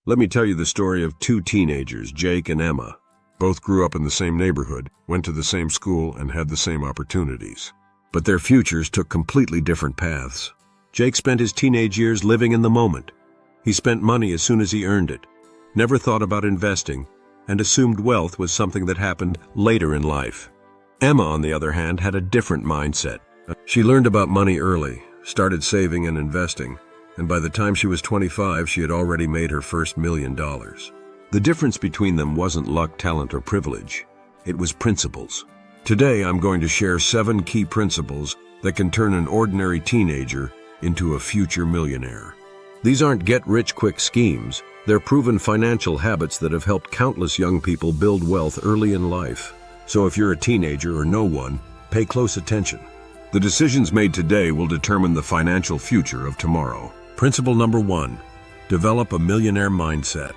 Let me tell you the story of two teenagers, Jake and Emma. Both grew up in the same neighborhood, went to the same school, and had the same opportunities. But their futures took completely different paths. Jake spent his teenage years living in the moment. He spent money as soon as he earned it, never thought about investing, and assumed wealth was something that happened later in life. Emma, on the other hand, had a different mindset. She learned about money early, started saving and investing, and by the time she was 25, she had already made her first $1 million. The difference between them wasn't luck, talent, or privilege. It was principles. Today, I'm going to share 7 key principles that can turn an ordinary teenager into a future millionaire. These aren't get-rich-quick schemes. They're proven financial habits that have helped countless young people build wealth early in life. So if you're a teenager or no one, pay close attention. The decisions made today will determine the financial future of tomorrow. Principle number 1, develop a millionaire mindset.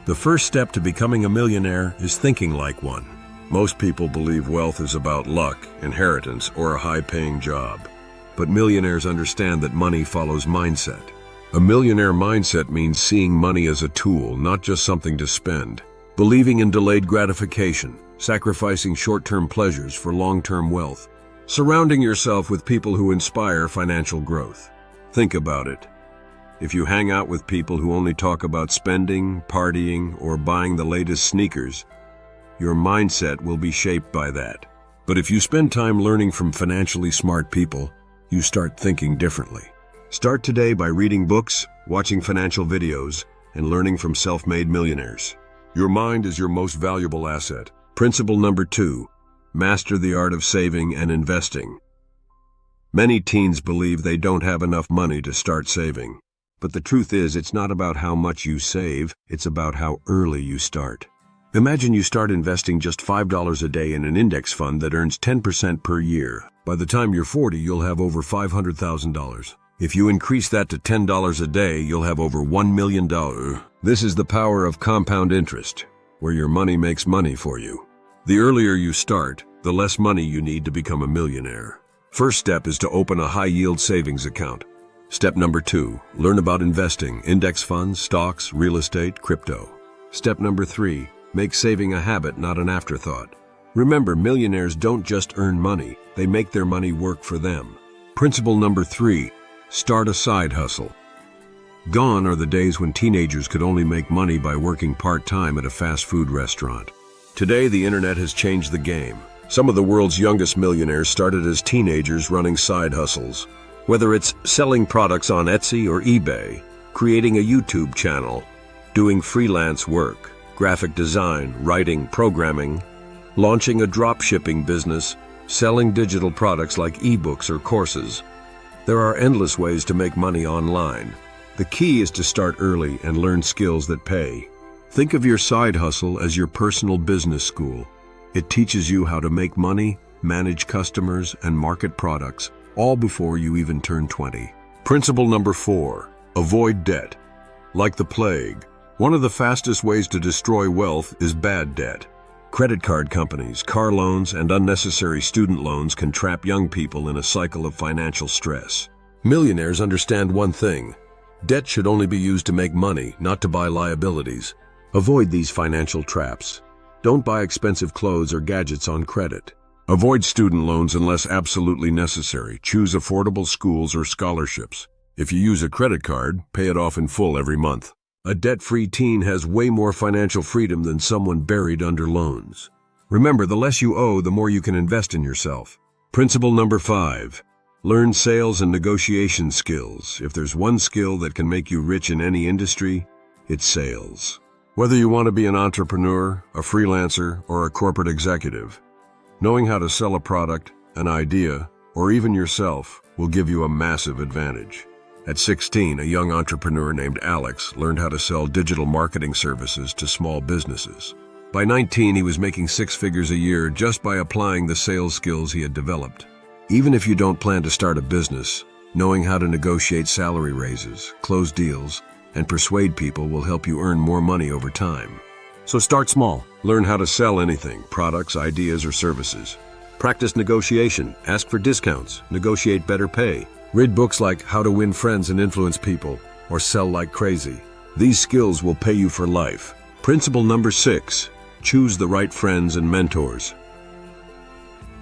The first step to becoming a millionaire is thinking like one. Most people believe wealth is about luck, inheritance, or a high-paying job. But millionaires understand that money follows mindset. A millionaire mindset means seeing money as a tool, not just something to spend. Believing in delayed gratification, sacrificing short-term pleasures for long-term wealth. Surrounding yourself with people who inspire financial growth. Think about it. If you hang out with people who only talk about spending, partying, or buying the latest sneakers, your mindset will be shaped by that. But if you spend time learning from financially smart people, you start thinking differently. Start today by reading books, watching financial videos, and learning from self-made millionaires. Your mind is your most valuable asset. Principle number 2, master the art of saving and investing. Many teens believe they don't have enough money to start saving. But the truth is, it's not about how much you save, it's about how early you start. Imagine you start investing just $5 a day in an index fund that earns 10% per year. By the time you're 40, you'll have over $500,000. If you increase that to $10 a day, you'll have over $1 million. This is the power of compound interest, where your money makes money for you. The earlier you start, the less money you need to become a millionaire. First step is to open a high-yield savings account. Step number 2, learn about investing, index funds, stocks, real estate, crypto. Step number 3, make saving a habit, not an afterthought. Remember, millionaires don't just earn money, they make their money work for them. Principle number 3, start a side hustle. Gone are the days when teenagers could only make money by working part-time at a fast food restaurant. Today, the internet has changed the game. Some of the world's youngest millionaires started as teenagers running side hustles. Whether it's selling products on Etsy or eBay, creating a YouTube channel, doing freelance work, graphic design, writing, programming, launching a drop shipping business, selling digital products like ebooks or courses. There are endless ways to make money online. The key is to start early and learn skills that pay. Think of your side hustle as your personal business school. It teaches you how to make money, manage customers, and market products, all before you even turn 20. Principle number 4, avoid debt. Like the plague, one of the fastest ways to destroy wealth is bad debt. Credit card companies, car loans, and unnecessary student loans can trap young people in a cycle of financial stress. Millionaires understand one thing: debt should only be used to make money, not to buy liabilities. Avoid these financial traps. Don't buy expensive clothes or gadgets on credit. Avoid student loans unless absolutely necessary. Choose affordable schools or scholarships. If you use a credit card, pay it off in full every month. A debt-free teen has way more financial freedom than someone buried under loans. Remember, the less you owe, the more you can invest in yourself. Principle number 5, learn sales and negotiation skills. If there's one skill that can make you rich in any industry, it's sales. Whether you want to be an entrepreneur, a freelancer, or a corporate executive, knowing how to sell a product, an idea, or even yourself will give you a massive advantage. At 16, a young entrepreneur named Alex learned how to sell digital marketing services to small businesses. By 19, he was making 6 figures a year just by applying the sales skills he had developed. Even if you don't plan to start a business, knowing how to negotiate salary raises, close deals, and persuade people will help you earn more money over time. So start small. Learn how to sell anything, products, ideas, or services. Practice negotiation, ask for discounts, negotiate better pay. Read books like How to Win Friends and Influence People or Sell Like Crazy. These skills will pay you for life. Principle number 6, choose the right friends and mentors.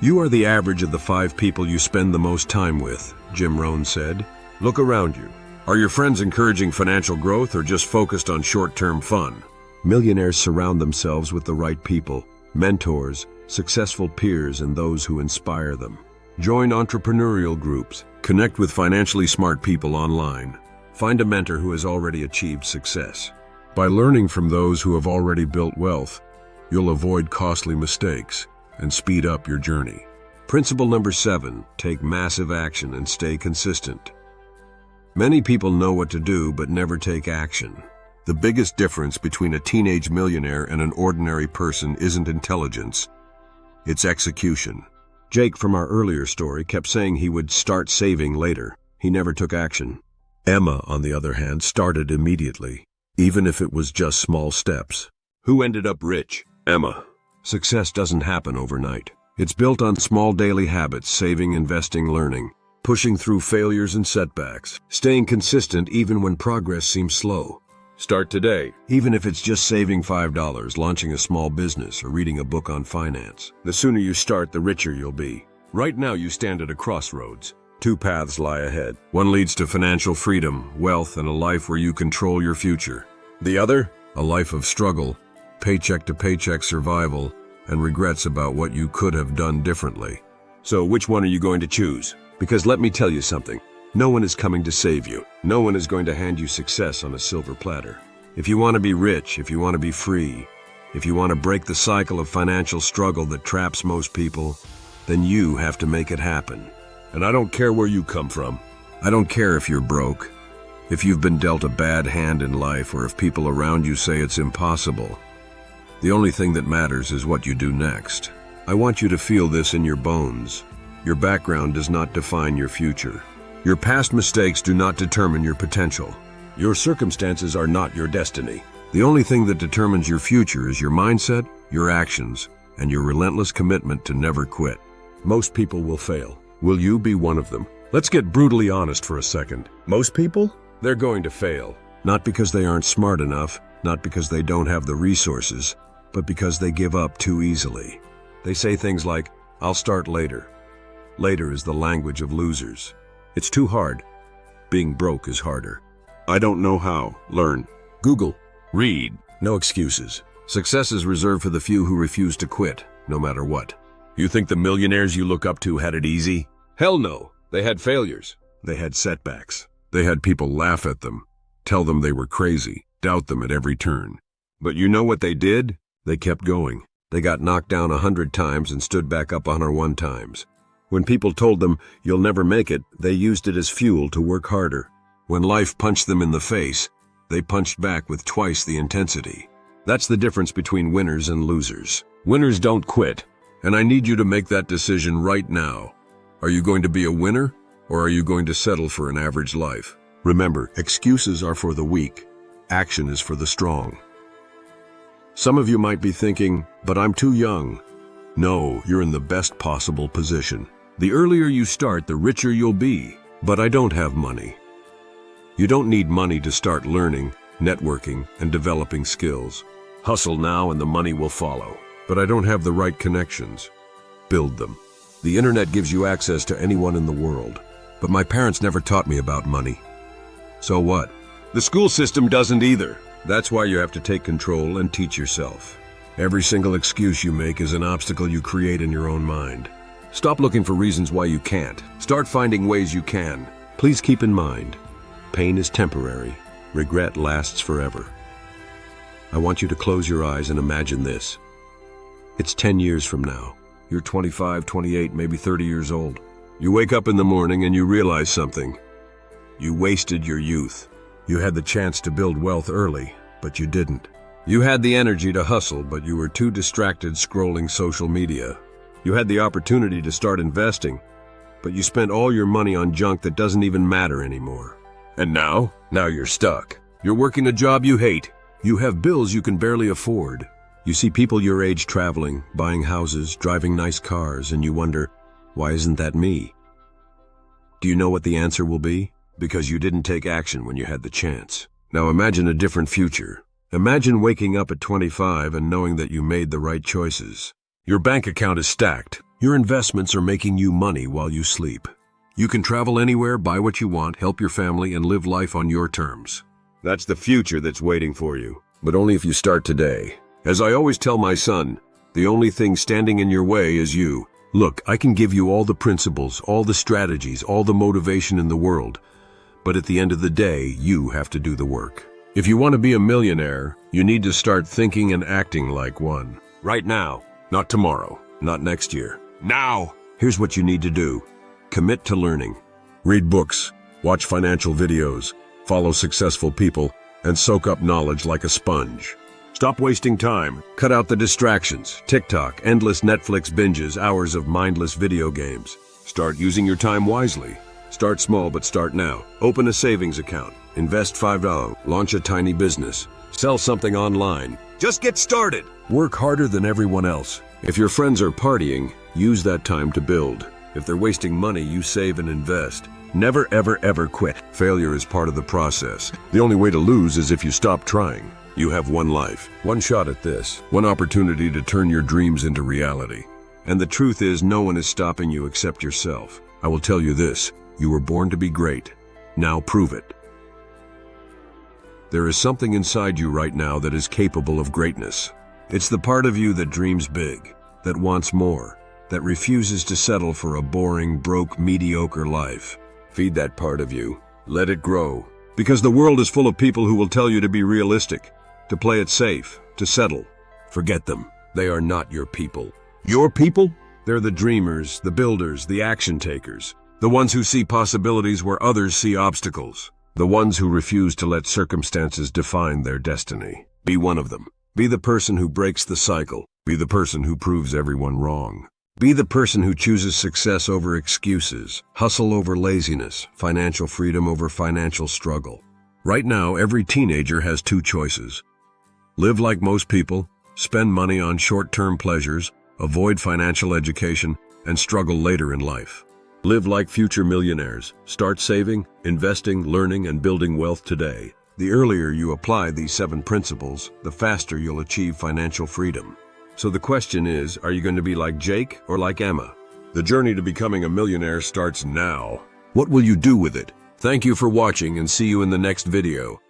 You are the average of the 5 people you spend the most time with, Jim Rohn said. Look around you. Are your friends encouraging financial growth or just focused on short-term fun? Millionaires surround themselves with the right people, mentors, successful peers, and those who inspire them. Join entrepreneurial groups. Connect with financially smart people online. Find a mentor who has already achieved success. By learning from those who have already built wealth, you'll avoid costly mistakes and speed up your journey. Principle number 7, take massive action and stay consistent. Many people know what to do but never take action. The biggest difference between a teenage millionaire and an ordinary person isn't intelligence, it's execution. Jake from our earlier story kept saying he would start saving later. He never took action. Emma, on the other hand, started immediately, even if it was just small steps. Who ended up rich? Emma. Success doesn't happen overnight. It's built on small daily habits: saving, investing, learning, pushing through failures and setbacks, staying consistent even when progress seems slow. Start today, even if it's just saving $5, launching a small business, or reading a book on finance. The sooner you start, the richer you'll be. Right now you stand at a crossroads. 2 paths lie ahead. One leads to financial freedom, wealth, and a life where you control your future. The other, a life of struggle, paycheck to paycheck survival, and regrets about what you could have done differently. So which one are you going to choose? Because let me tell you something. No one is coming to save you. No one is going to hand you success on a silver platter. If you want to be rich, if you want to be free, if you want to break the cycle of financial struggle that traps most people, then you have to make it happen. And I don't care where you come from. I don't care if you're broke, if you've been dealt a bad hand in life, or if people around you say it's impossible. The only thing that matters is what you do next. I want you to feel this in your bones. Your background does not define your future. Your past mistakes do not determine your potential. Your circumstances are not your destiny. The only thing that determines your future is your mindset, your actions, and your relentless commitment to never quit. Most people will fail. Will you be one of them? Let's get brutally honest for a second. Most people? They're going to fail. Not because they aren't smart enough, not because they don't have the resources, but because they give up too easily. They say things like, "I'll start later." Later is the language of losers. It's too hard. Being broke is harder. I don't know how. Learn. Google. Read. No excuses. Success is reserved for the few who refuse to quit, no matter what. You think the millionaires you look up to had it easy? Hell no. They had failures. They had setbacks. They had people laugh at them, tell them they were crazy, doubt them at every turn. But you know what they did? They kept going. They got knocked down 100 times and stood back up 101 times. When people told them, "You'll never make it," they used it as fuel to work harder. When life punched them in the face, they punched back with twice the intensity. That's the difference between winners and losers. Winners don't quit, and I need you to make that decision right now. Are you going to be a winner, or are you going to settle for an average life? Remember, excuses are for the weak. Action is for the strong. Some of you might be thinking, "But I'm too young." No, you're in the best possible position. The earlier you start, the richer you'll be. But I don't have money. You don't need money to start learning, networking, and developing skills. Hustle now and the money will follow. But I don't have the right connections. Build them. The internet gives you access to anyone in the world. But my parents never taught me about money. So what? The school system doesn't either. That's why you have to take control and teach yourself. Every single excuse you make is an obstacle you create in your own mind. Stop looking for reasons why you can't. Start finding ways you can. Please keep in mind, pain is temporary. Regret lasts forever. I want you to close your eyes and imagine this. It's 10 years from now. You're 25, 28, maybe 30 years old. You wake up in the morning and you realize something. You wasted your youth. You had the chance to build wealth early, but you didn't. You had the energy to hustle, but you were too distracted scrolling social media. You had the opportunity to start investing, but you spent all your money on junk that doesn't even matter anymore. And now you're stuck. You're working a job you hate. You have bills you can barely afford. You see people your age traveling, buying houses, driving nice cars, and you wonder, why isn't that me? Do you know what the answer will be? Because you didn't take action when you had the chance. Now imagine a different future. Imagine waking up at 25 and knowing that you made the right choices. Your bank account is stacked. Your investments are making you money while you sleep. You can travel anywhere, buy what you want, help your family, and live life on your terms. That's the future that's waiting for you, but only if you start today. As I always tell my son, the only thing standing in your way is you. Look, I can give you all the principles, all the strategies, all the motivation in the world, but at the end of the day, you have to do the work. If you want to be a millionaire, you need to start thinking and acting like one. Right now, not tomorrow, not next year. Now! Here's what you need to do. Commit to learning. Read books, watch financial videos, follow successful people, and soak up knowledge like a sponge. Stop wasting time. Cut out the distractions, TikTok, endless Netflix binges, hours of mindless video games. Start using your time wisely. Start small, but start now. Open a savings account. Invest $5. Launch a tiny business. Sell something online. Just get started. Work harder than everyone else. If your friends are partying, use that time to build. If they're wasting money, you save and invest. Never, ever, ever quit. Failure is part of the process. The only way to lose is if you stop trying. You have one life, one shot at this, one opportunity to turn your dreams into reality. And the truth is, no one is stopping you except yourself. I will tell you this, you were born to be great. Now prove it. There is something inside you right now that is capable of greatness. It's the part of you that dreams big, that wants more, that refuses to settle for a boring, broke, mediocre life. Feed that part of you. Let it grow. Because the world is full of people who will tell you to be realistic, to play it safe, to settle. Forget them. They are not your people. Your people? They're the dreamers, the builders, the action takers. The ones who see possibilities where others see obstacles. The ones who refuse to let circumstances define their destiny. Be one of them. Be the person who breaks the cycle. Be the person who proves everyone wrong. Be the person who chooses success over excuses, hustle over laziness, financial freedom over financial struggle. Right now, every teenager has two choices. Live like most people, spend money on short-term pleasures, avoid financial education, and struggle later in life. Live like future millionaires. Start saving, investing, learning, and building wealth today. The earlier you apply these 7 principles, the faster you'll achieve financial freedom. So the question is, are you going to be like Jake or like Emma? The journey to becoming a millionaire starts now. What will you do with it? Thank you for watching and see you in the next video.